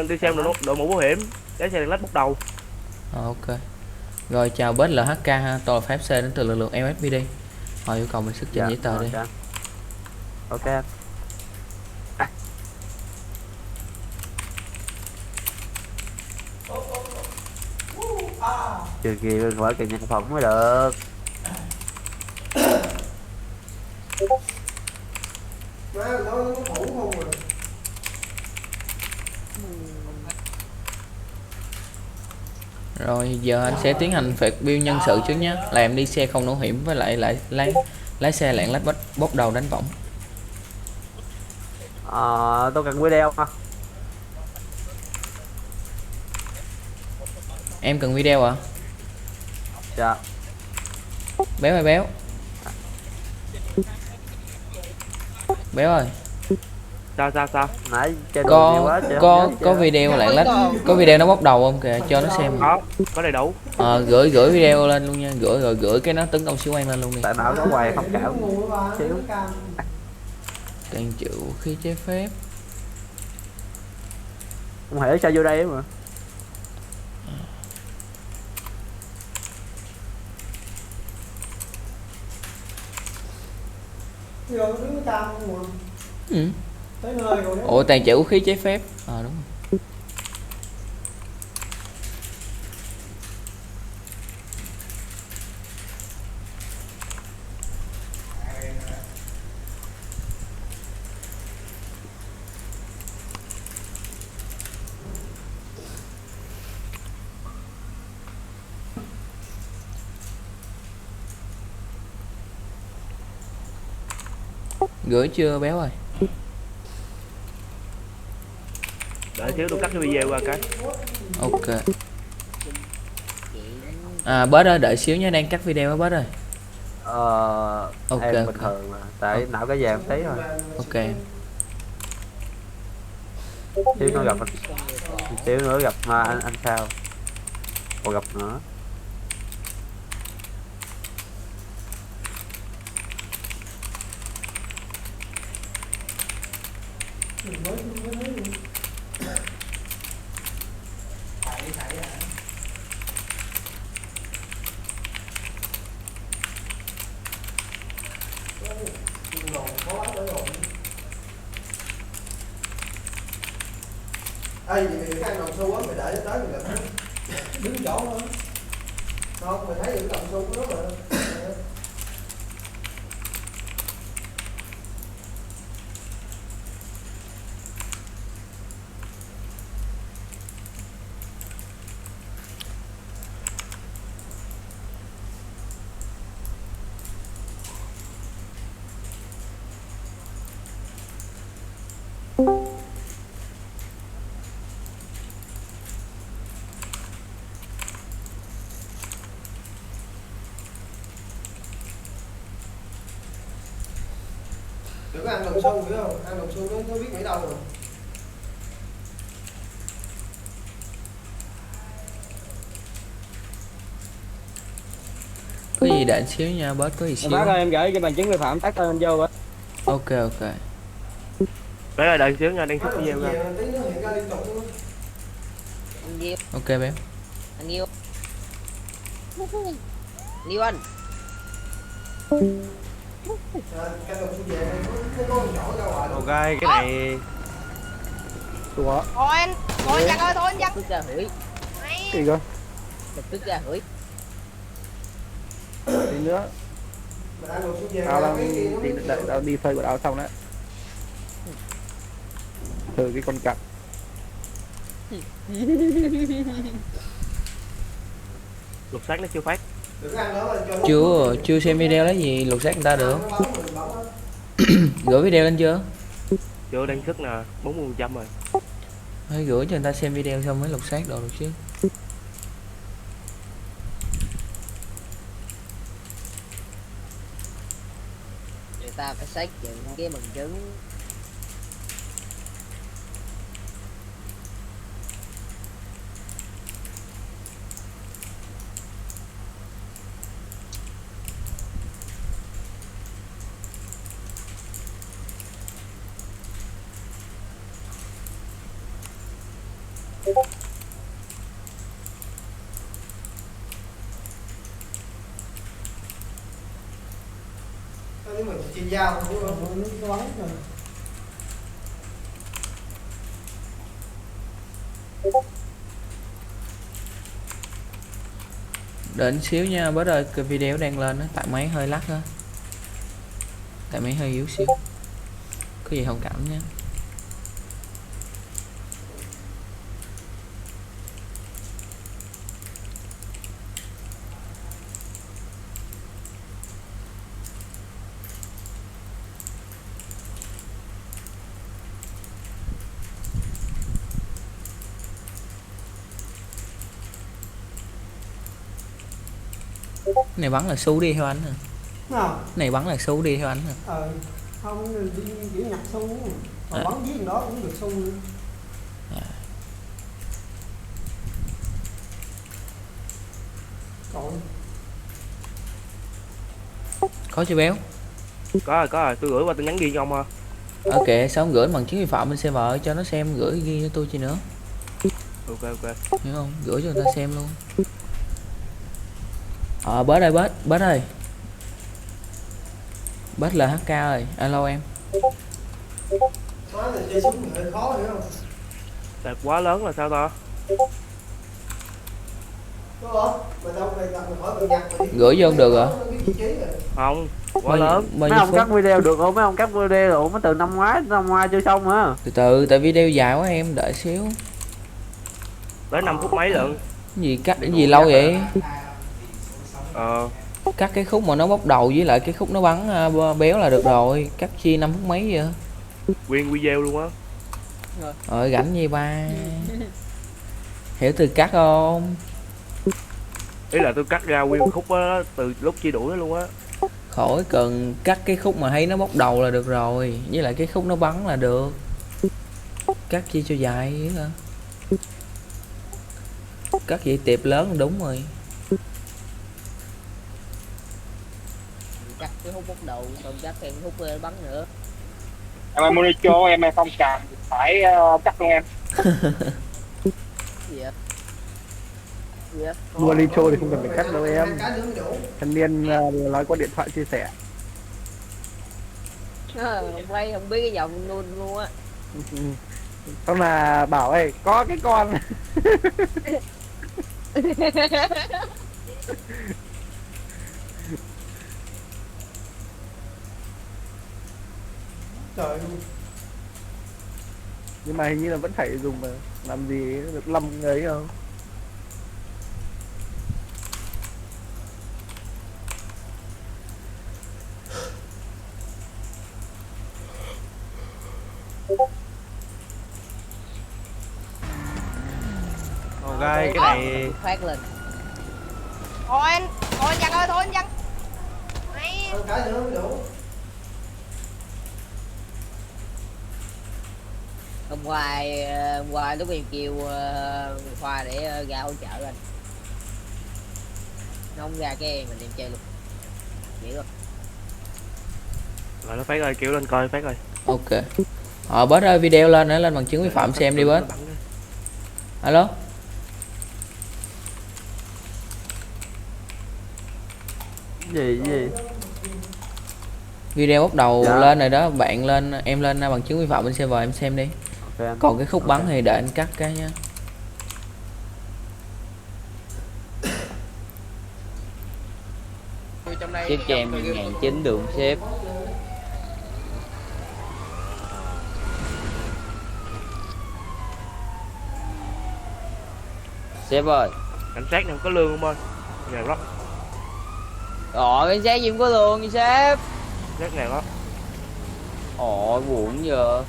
đi xem đội mũ bảo hiểm, lái xe đèn led bốc đầu. Ok. Rồi chào bếp LHK ha, tôi là Pháp C đến từ lực lượng MSPD. Họ yêu cầu mình xuất trình Dạ giấy tờ đi. ok. Ok. Trừ kỳ bên khỏi cần nhân phòng mới được. Rồi giờ anh sẽ tiến hành phạt bill nhân sự trước nhé. Là em đi xe không nổ hiểm với lại lái xe lạng lách bốc đầu đánh võng. Tôi cần video ha. Em cần video à? Dạ. Béo ơi béo. Béo ơi. Sao Nãy trên đường nhiều quá chứ Có video lạng lách, có video nó bốc đầu không kìa, cho nó xem. có đầy đủ. Gửi video lên luôn nha, gửi cái nó tấn công siêu anh lên luôn đi. tại nào nó hoài không cảm xíu. Tàn trữ khí trái phép. Không hiểu sao vô đây mà. Ừ. Ủa tàn trữ vũ khí trái phép. Đúng rồi. Gửi chưa béo ơi? Đợi xíu tôi cắt cái video qua cái. Ok. Bớt ơi đợi xíu nha, đang cắt video á bớt ơi. Ok, em bình thường mà, tại não cái vàng tí thôi. Ok. Xíu nữa gặp xíu nữa gặp mà anh sao còn gặp nữa. Ê, vậy mày ăn đồng xu á, mày để tới mày gặp đứng chỗ thôi. Không, mày thấy những đồng xu của nó mà. Đừng có ăn đồng xu hiểu không? Ăn đồng xu nó biết mấy đâu rồi. Có gì đợi xíu nha bớt, có gì xíu. Bác ơi em gửi cho bằng chứng vi phạm tắt tên vô bác. Ok. Bé ơi đợi xíu nha, đang cắt video ra. Tí nó hiện ra liên tục luôn. Anh Diêu, Ok béo. anh Diêu. Diêu anh. Cái đồng xu về nó có nhỏ ra ngoài luôn. Ok, cái này Ủa Thôi anh, thôi anh Giang ơi, thôi anh Giang. Tức ra hửi. gì cơ? Tức ra hửi. Tí nữa Mà ăn đồng xu về tao đang cái kia nó đi đợi tao đi phơi quần áo xong đấy. Từ cái con cặc. lục xác nó chưa phát. đừng có ăn nữa mà cho Chưa xem video lấy gì lục xác người ta được. Gửi video lên chưa? Chưa, đang sức nè, 40% rồi. Phải gửi cho người ta xem video xong mới lục xác đồ được chứ. Người ta phải xác nhận cái bằng chứng. Nhưng mà chuyên gia không có bắn rồi. Đến xíu nha bớt ơi, cái video đang lên á, tại máy hơi lắc á, tại máy hơi yếu xíu, có gì thông cảm nha. Này bắn là xu đi theo anh hả? Nào. Này bắn là xu đi theo anh hả? Không, đi kiểu nhặt xu, còn bắn giết đó cũng được xu nữa. Trời. Có chưa béo? Có rồi, tôi gửi qua tin nhắn ghi cho ông ha. Ok, sao không gửi bằng chứng vi phạm bên server cho nó xem, gửi ghi cho tôi chi nữa. Ok. Hiểu không? Gửi cho người ta xem luôn. Bớt ơi, bớt ơi. Bớt LHK ơi, alo em. Nói là chơi súng thì hơi khó hiểu không? Đợt quá lớn là sao ta? Đúng không? Mà đâu mày hỏi mày nhặt mày đi. Gửi vô không được hả? Không, quá lớn. Bao Mấy nhiêu ông phút? cắt video được không? Mấy ông cắt video được mới từ năm ngoái chưa xong hả? Từ từ, tại video dài quá em, đợi xíu. Tới 5 phút mấy lận. Gì cắt cái gì lâu vậy? Cắt cái khúc mà nó bốc đầu với lại cái khúc nó bắn béo là được rồi, cắt chia 5 phút mấy vậy? Nguyên video luôn á. Rảnh gì ba. Hiểu từ cắt không? Ý là tôi cắt ra nguyên khúc á, từ lúc chia đuổi luôn á. Khỏi cần cắt cái khúc mà thấy nó bốc đầu là được rồi, với lại cái khúc nó bắn là được. Cắt chia cho dài vậy hả? Cắt vậy tiệp lớn là đúng rồi. Cắt cái hút bốc đầu, còn cắt thêm hút bắn nữa. Em Monicho em không cần phải cắt luôn em. Gì vậy? Gì vậy? Monicho thì không cần phải cắt đâu em. Thanh niên nói qua điện thoại chia sẻ. Quay không biết cái dòng luôn luôn á. Xong là bảo ơi có cái con. Trời. Nhưng mà hình như là vẫn phải dùng mà làm gì được 5 người không? Ok, cái này Phát lên. Thôi anh Văn ơi, thôi anh Văn. Mày Cái nữa mới đủ. Hôm qua lúc em kêu Khoa để ra hỗ trợ anh. Nó không ra cái mình đem chơi luôn. Vậy luôn. rồi nó phát ơi, kêu lên coi phát ơi. Ok. Bớt ơi, video lên nữa, lên bằng chứng vi phạm xem đi bớt. Alo. Gì Video bốc đầu Dạ. lên rồi đó, bạn lên, em lên bằng chứng vi phạm bên server em xem đi. Okay, anh. Còn cái khúc bắn thì để anh cắt cái nha. Chiếc cho em 1.900 đường xếp. Sếp ơi. Cảnh sát này không có lương không ơi? Nghèo lắm. Cảnh sát gì không có lương vậy sếp? Cảnh sát nghèo lắm. Buồn giờ.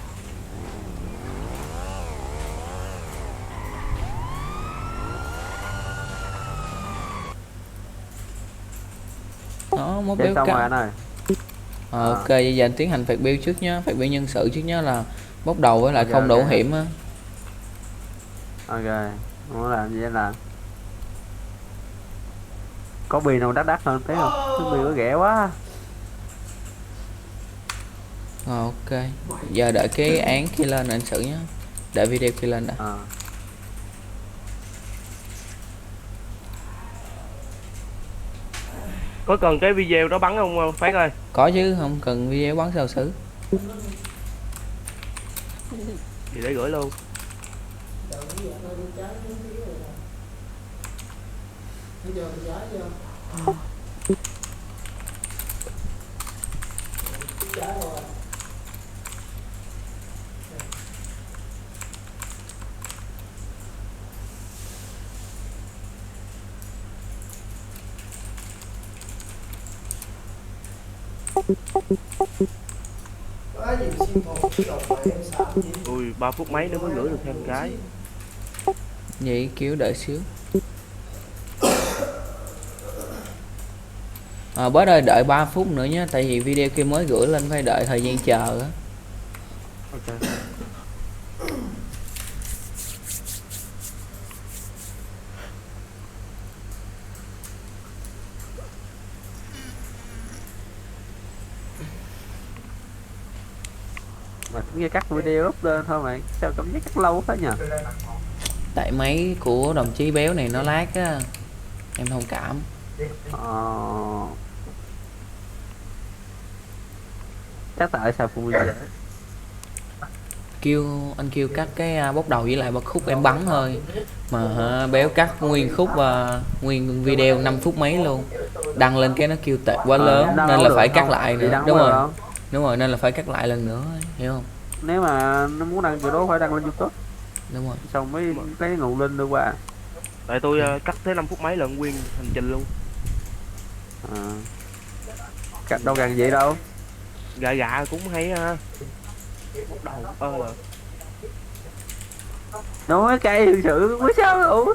Đó, mốt Chơi béo xong rồi cắt. anh ơi. Ok, bây giờ anh tiến hành phạt bill trước nhá, phạt bill nhân sự trước nhá, là bốc đầu với lại Ok, không đổ ok. hiểm á. Ok, muốn làm gì anh làm. Có bì nào đắt hơn thấy không? Cái bì có rẻ quá. Ok, giờ đợi cái án kia lên anh xử nhá, đợi video kia lên đã. Có cần cái video đó bắn không Phát ơi? Có chứ, không cần video bắn sao xử. Thì để gửi luôn. Quá nhiều sim một cái đột mà em sợ gì. Ui 3 phút mấy nữa mới gửi được thêm cái. Vậy kiểu đợi xíu. Bớt ơi đợi 3 phút nữa nhé, tại vì video kia mới gửi lên phải đợi thời gian chờ á. Ok. Mà cũng như cắt video up lên thôi mà sao cảm giác cắt lâu thế nhờ. Tại máy của đồng chí Béo này nó lag á, em thông cảm. Chắc tại sao phụ dễ. Anh kêu cắt cái bốc đầu với lại bật khúc em bắn thôi mà Béo cắt nguyên khúc và nguyên video 5 phút mấy luôn, đăng lên cái nó kêu tệ quá lớn nên là phải cắt lại nữa. Đúng rồi nên là phải cắt lại lần nữa, hiểu không? Nếu mà nó muốn đăng kiểu đó phải đăng lên YouTube. Đúng rồi, Xong mới cái nguồn link đưa qua. Tại tôi cắt tới 5 phút mấy lần nguyên hành trình luôn. Cắt đâu gần vậy đâu. Gà cũng hay ha. Bốc đầu là Nói cây thực sự mới sao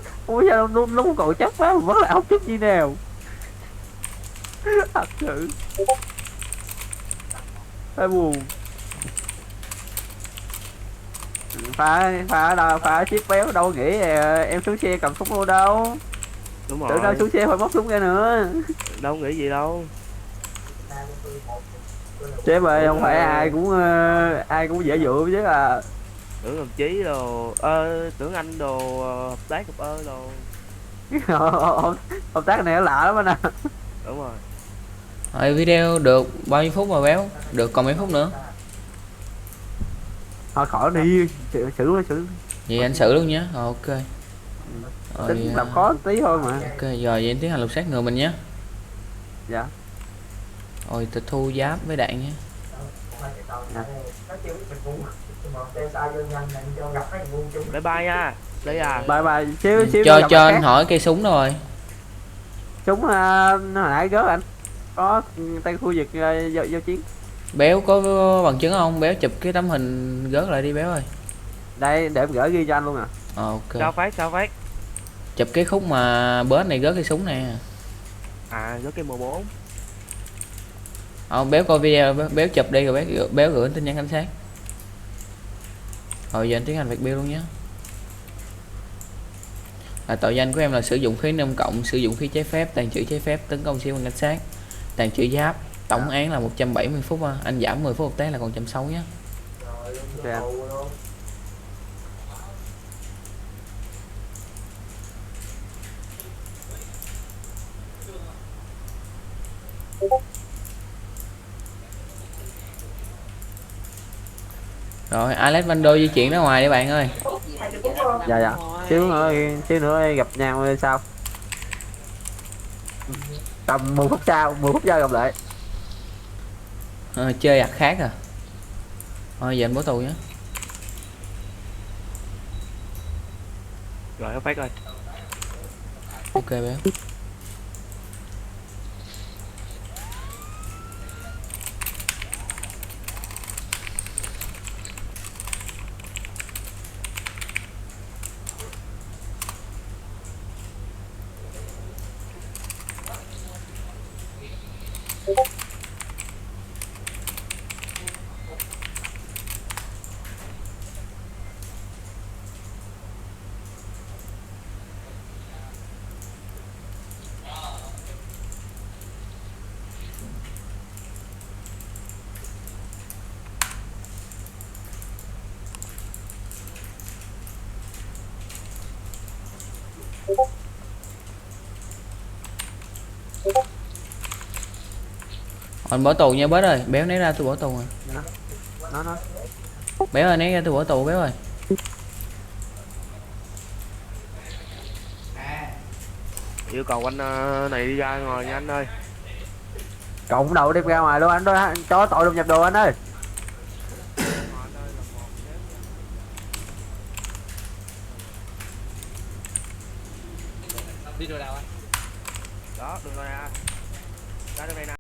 sao nó còn chắc quá mà vẫn lại không chút gì nào. Thật sự hơi buồn. Phải ở đâu, phải ở chiếc Béo đâu nghĩ em xuống xe cầm súng luôn đâu. đúng Tự đâu rồi. xuống xe phải móc súng ra nữa. Đâu nghĩ gì đâu. Sếp ơi không phải ai cũng dễ dụ chứ à. Tưởng đồng chí đồ tưởng anh đồ hợp tác đồ. Hợp tác này nó lạ lắm anh à. Đúng rồi. rồi video được bao nhiêu phút mà Béo? Được còn mấy phút nữa? Thôi khỏi đi, xử. Vậy anh xử luôn nhé. Ok. Tính làm khó tí thôi mà. Ok giờ vậy anh tiến hành lục soát người mình nhé. Dạ. Rồi tịch thu giáp với đạn nhé. Bye bye nha. Đây à. Bye xíu Cho anh hỏi cây súng đâu rồi? Súng hồi nãy gớt anh. Có tay khu vực giao chiến. Béo có bằng chứng không? Béo chụp cái tấm hình gớt lại đi Béo ơi. Đây để em gửi ghi cho anh luôn à. Ok. Sao Phát. Chụp cái khúc mà bớt này gớt cái súng nè. Gớt cái M4. Béo coi video, Béo chụp đi rồi béo gửi tin nhắn cảnh sát. Rồi giờ anh tiến hành việc bill luôn nhé. Tội danh của em là sử dụng khí công cộng, sử dụng khí trái phép, tàn trữ trái phép, tấn công sĩ quan cảnh sát, tàn trữ giáp. Tổng án là 170 phút. Anh giảm 10 phút một té là còn 160 nhé. Okay. Rồi Alex Vando di chuyển ra ngoài đi bạn ơi. Dạ. Xíu nữa gặp nhau sao? Tầm 10 phút sau gặp lại. Chơi khác à? Thôi giờ anh bố tù nhé. Rồi Phát ơi. Ok Béo. Mình bỏ tù nha bớt ơi, béo né ra tôi bỏ tù rồi. Nó Béo ơi né ra tôi bỏ tù béo ơi. Yêu cầu anh này đi ra ngoài nha anh ơi. cộng đầu đem ra ngoài luôn anh ơi, cho tội đột nhập đồ anh ơi. Đó, đường này à. Ra đường này nè.